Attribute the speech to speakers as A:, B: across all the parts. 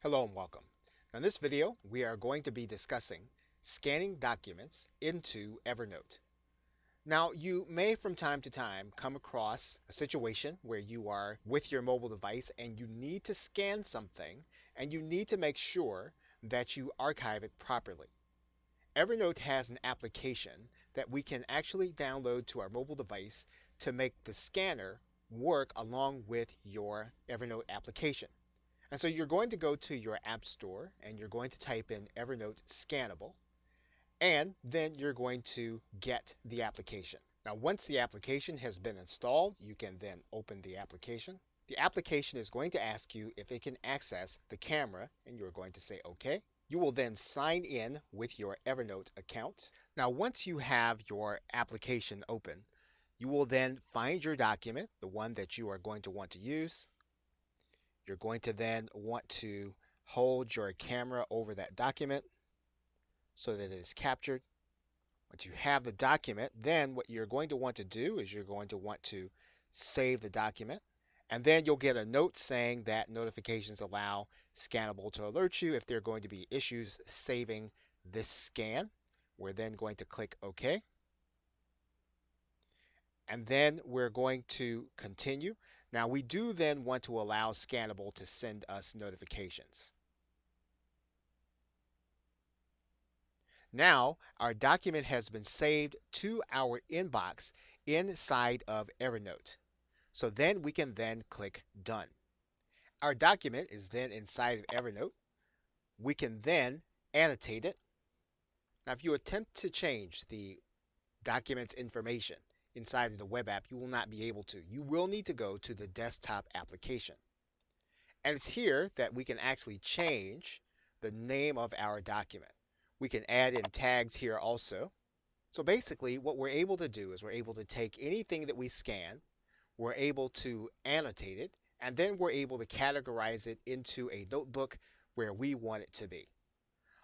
A: Hello and welcome. In this video, we are going to be discussing scanning documents into Evernote. Now, you may from time to time come across a situation where you are with your mobile device and you need to scan something and you need to make sure that you archive it properly. Evernote has an application that we can actually download to our mobile device to make the scanner work along with your Evernote application. And so you're going to go to your App Store and you're going to type in Evernote Scannable, and then you're going to get the application. Now, once the application has been installed, you can then open the application. The application is going to ask you if it can access the camera, and you're going to say OK. You will then sign in with your Evernote account. Now, once you have your application open, you will then find your document, the one that you are going to want to use. You're going to then want to hold your camera over that document so that it is captured. Once you have the document, then what you're going to want to do is you're going to want to save the document. And then you'll get a note saying that notifications allow Scannable to alert you if there are going to be issues saving this scan. We're then going to click OK. And then we're going to continue. Now, we do then want to allow Scannable to send us notifications. Now, our document has been saved to our inbox inside of Evernote. So then we can then click Done. Our document is then inside of Evernote. We can then annotate it. Now, if you attempt to change the document's information inside of the web app, you will not be able to. You will need to go to the desktop application. And it's here that we can actually change the name of our document. We can add in tags here also. So basically what we're able to do is we're able to take anything that we scan, we're able to annotate it, and then we're able to categorize it into a notebook where we want it to be.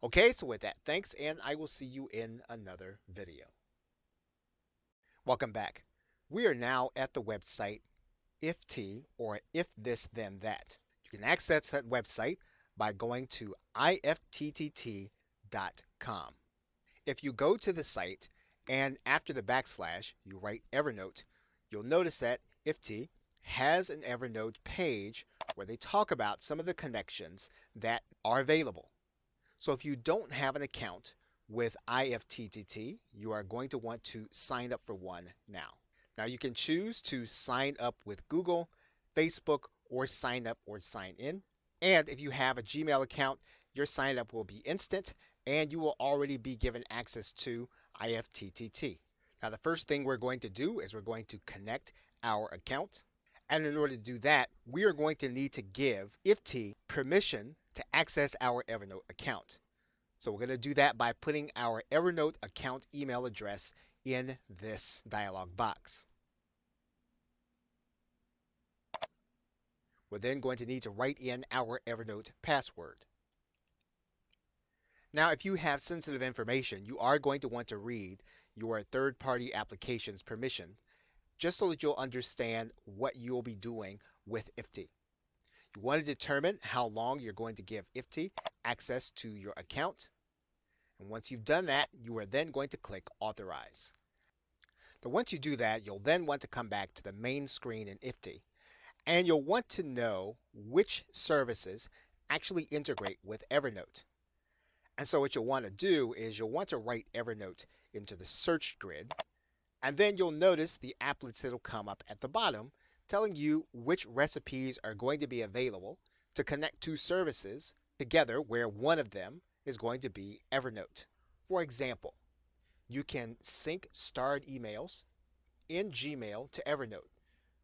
A: Okay, so with that, thanks, and I will see you in another video. Welcome back. We are now at the website IFT, or If This Then That. You can access that website by going to ifttt.com. If you go to the site and after the backslash you write Evernote, you'll notice that IFT has an Evernote page where they talk about some of the connections that are available. So if you don't have an account with IFTTT, you are going to want to sign up for one now. Now you can choose to sign up with Google, Facebook, or sign up or sign in. And if you have a Gmail account, your sign up will be instant and you will already be given access to IFTTT. Now the first thing we're going to do is we're going to connect our account. And in order to do that, we are going to need to give IFT permission to access our Evernote account. So we're going to do that by putting our Evernote account email address in this dialog box. We're then going to need to write in our Evernote password. Now, if you have sensitive information, you are going to want to read your third-party application's permission, just so that you'll understand what you'll be doing with IFT. You want to determine how long you're going to give IFT access to your account. And once you've done that, you are then going to click Authorize. Now, once you do that, you'll then want to come back to the main screen in IFT, and you'll want to know which services actually integrate with Evernote. And so what you'll want to do is you'll want to write Evernote into the search grid, and then you'll notice the applets that'll come up at the bottom telling you which recipes are going to be available to connect two services together, where one of them is going to be Evernote. For example, you can sync starred emails in Gmail to Evernote,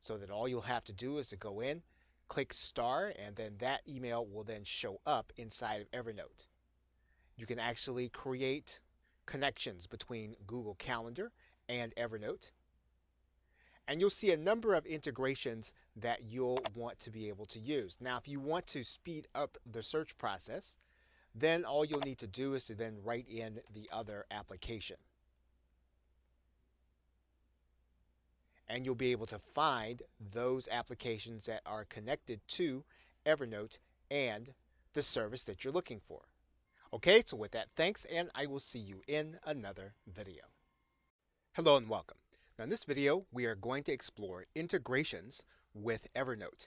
A: so that all you'll have to do is to go in, click star, and then that email will then show up inside of Evernote. You can actually create connections between Google Calendar and Evernote. And you'll see a number of integrations that you'll want to be able to use. Now, if you want to speed up the search process, then all you'll need to do is to then write in the other application. And you'll be able to find those applications that are connected to Evernote and the service that you're looking for. Okay, so with that, thanks, and I will see you in another video. Hello and welcome. Now in this video, we are going to explore integrations with Evernote.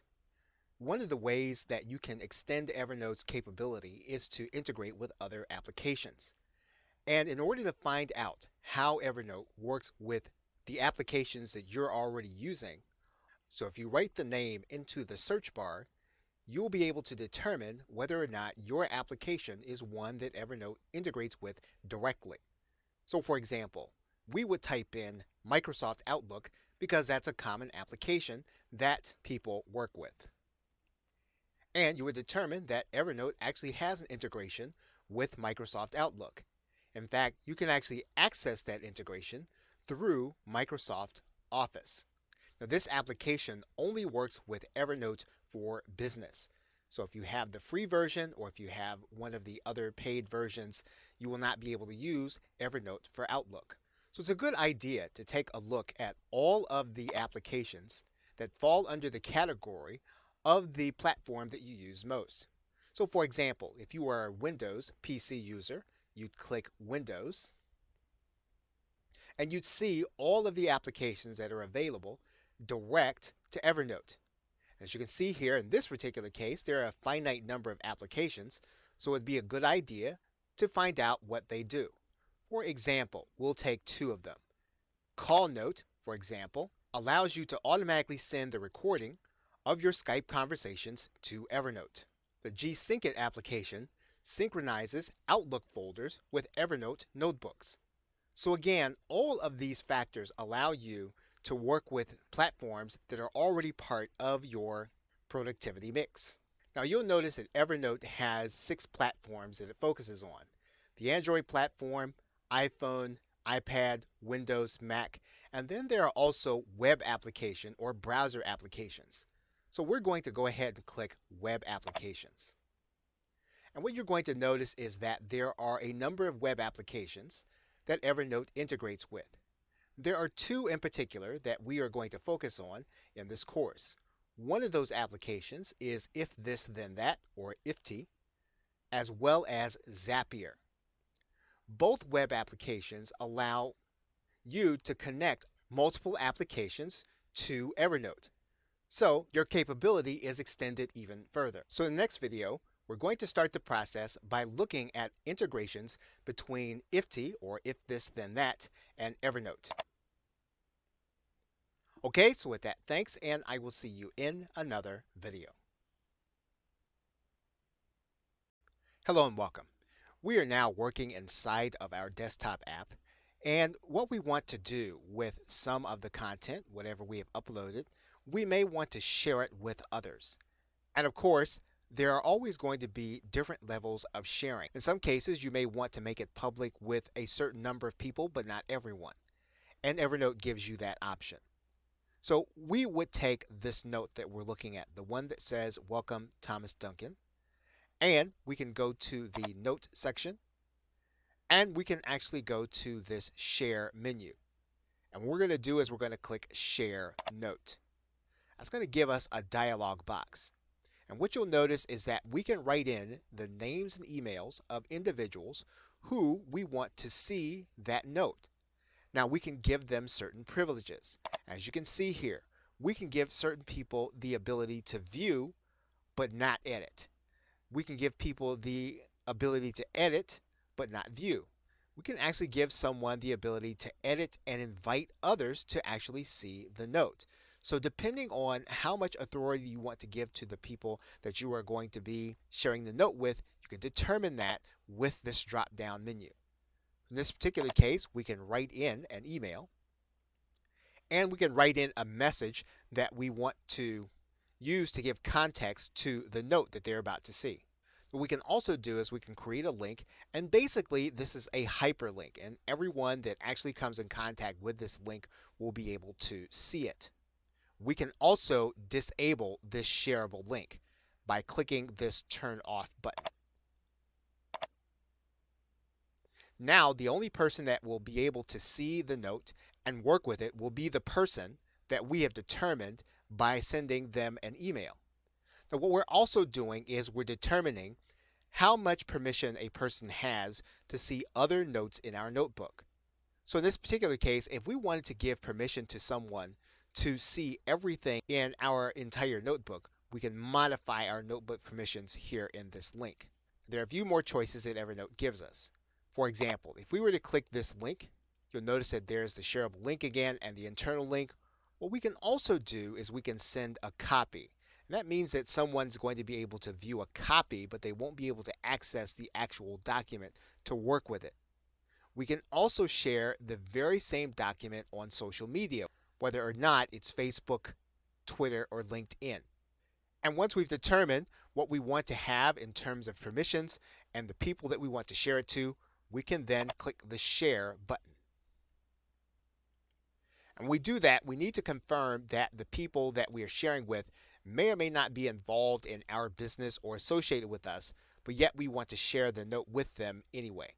A: One of the ways that you can extend Evernote's capability is to integrate with other applications. And in order to find out how Evernote works with the applications that you're already using, so if you write the name into the search bar, you'll be able to determine whether or not your application is one that Evernote integrates with directly. So for example, we would type in Microsoft Outlook because that's a common application that people work with. And you would determine that Evernote actually has an integration with Microsoft Outlook. In fact, you can actually access that integration through Microsoft Office. Now, this application only works with Evernote for Business. So if you have the free version or if you have one of the other paid versions, you will not be able to use Evernote for Outlook. So it's a good idea to take a look at all of the applications that fall under the category of the platform that you use most. So for example, if you are a Windows PC user, you'd click Windows and you'd see all of the applications that are available direct to Evernote. As you can see here, in this particular case, there are a finite number of applications, so it'd be a good idea to find out what they do. For example, we'll take two of them. Call Note, for example, allows you to automatically send the recording of your Skype conversations to Evernote. The G-Sync It application synchronizes Outlook folders with Evernote notebooks. So again, all of these factors allow you to work with platforms that are already part of your productivity mix. Now you'll notice that Evernote has 6 platforms that it focuses on: the Android platform, iPhone, iPad, Windows, Mac, and then there are also web application or browser applications. So we're going to go ahead and click Web Applications. And what you're going to notice is that there are a number of web applications that Evernote integrates with. There are 2 in particular that we are going to focus on in this course. One of those applications is If This Then That, or IFTY, as well as Zapier. Both web applications allow you to connect multiple applications to Evernote. So your capability is extended even further. So in the next video, we're going to start the process by looking at integrations between IFTY, or If This Then That, and Evernote. Okay, so with that, thanks, and I will see you in another video. Hello and welcome. We are now working inside of our desktop app, and what we want to do with some of the content, whatever we have uploaded, we may want to share it with others. And of course, there are always going to be different levels of sharing. In some cases, you may want to make it public with a certain number of people, but not everyone. And Evernote gives you that option. So we would take this note that we're looking at, the one that says, "Welcome, Thomas Duncan," and we can go to the Note section, and we can actually go to this Share menu. And what we're going to do is we're going to click Share Note. That's going to give us a dialog box. And what you'll notice is that we can write in the names and emails of individuals who we want to see that note. Now we can give them certain privileges. As you can see here, we can give certain people the ability to view but not edit. We can give people the ability to edit but not view. We can actually give someone the ability to edit and invite others to actually see the note. So depending on how much authority you want to give to the people that you are going to be sharing the note with, you can determine that with this drop-down menu. In this particular case, we can write in an email, and we can write in a message that we want to use to give context to the note that they're about to see. What we can also do is we can create a link, and basically this is a hyperlink, and everyone that actually comes in contact with this link will be able to see it. We can also disable this shareable link by clicking this Turn Off button. Now the only person that will be able to see the note and work with it will be the person that we have determined by sending them an email. Now what we're also doing is we're determining how much permission a person has to see other notes in our notebook. So in this particular case, if we wanted to give permission to someone to see everything in our entire notebook, we can modify our notebook permissions here in this link. There are a few more choices that Evernote gives us. For example, if we were to click this link, you'll notice that there's the shareable link again and the internal link. What we can also do is we can send a copy. And that means that someone's going to be able to view a copy, but they won't be able to access the actual document to work with it. We can also share the very same document on social media, whether or not it's Facebook, Twitter, or LinkedIn. And once we've determined what we want to have in terms of permissions and the people that we want to share it to, we can then click the share button. And when we do that, we need to confirm that the people that we are sharing with may or may not be involved in our business or associated with us, but yet we want to share the note with them anyway.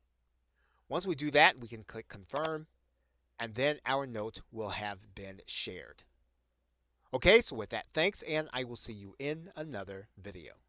A: Once we do that, we can click confirm, and then our note will have been shared. Okay, so with that, thanks, and I will see you in another video.